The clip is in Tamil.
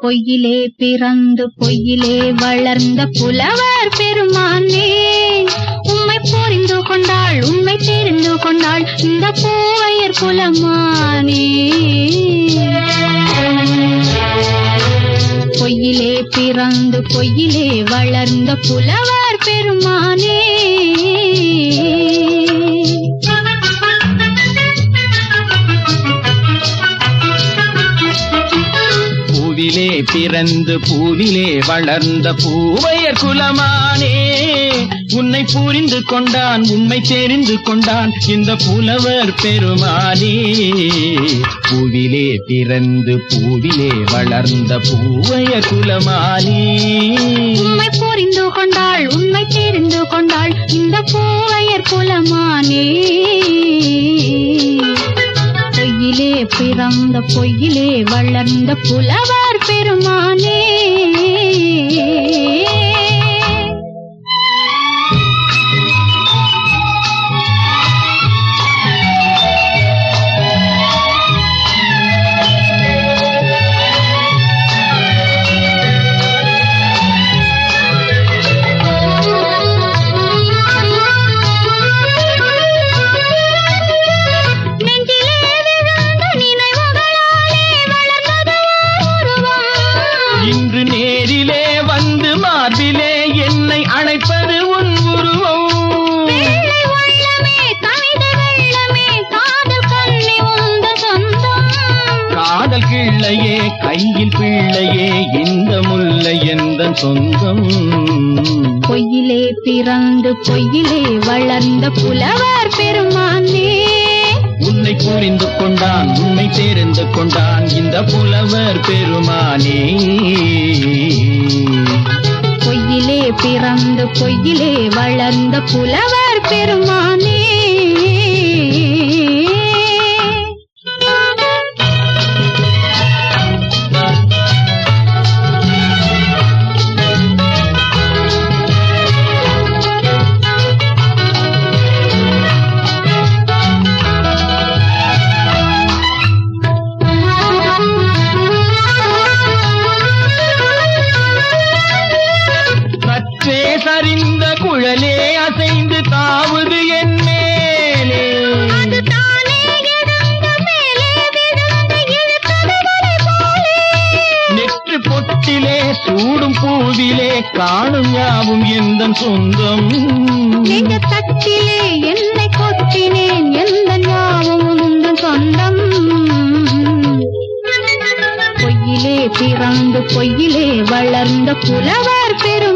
பொய்யிலே பிறந்து பொய்யிலே வளர்ந்த புலவர் பெருமானே, உம்மை புரிந்து கொண்டாள் உம்மை தெரிந்து கொண்டாள் இந்த பூவையர் குலமானே. பொய்யிலே பிறந்து பொய்யிலே வளர்ந்த புலவர் பெருமானே. பூவிலே பிறந்து பூவிலே வளர்ந்த பூவையர் குலமானே, உன்னை புரிந்து கொண்டான் உண்மை தெரிந்து கொண்டான் இந்த புலவர் பெருமானே. பூவிலே பிறந்து பூவிலே வளர்ந்த பூவையர் குலமானே, உண்மை புரிந்து கொண்டாள் உண்மை தெரிந்து கொண்டாள் இந்த பூவையர் குலமானே. பொய்யிலே பிறந்த பொய்யிலே வளர்ந்த புலவர் பெருமானே. இன்று நேரிலே வந்து மார்பிலே என்னை அழைப்பது உன் உருவம். காதல் கிள்ளையே கையில் பிள்ளையே இந்த முல்லை எந்த சொந்தம். பொய்யிலே பிறந்து பொய்யிலே வளர்ந்த புலவர் பெருமானே, உன்னை புரிந்து கொண்டான் உண்மை தெரிந்து கொண்டான் இந்த புலவர் பெருமானே. பொய்யிலே பிறந்து பொய்யிலே வளர்ந்த புலவர் பெருமானே. சரிந்த குழலே அசைந்து தாவுது என் மேலே, நெற்று பொட்டிலே சூடும் பூவிலே காணும் யாவும் எந்த சொந்தம். தட்டிலே என்னை கொட்டினேன் எந்த யாவும் உந்தன் சொந்தம். பொய்யிலே பிறந்து பொய்யிலே வளர்ந்த புலவர் பெரும்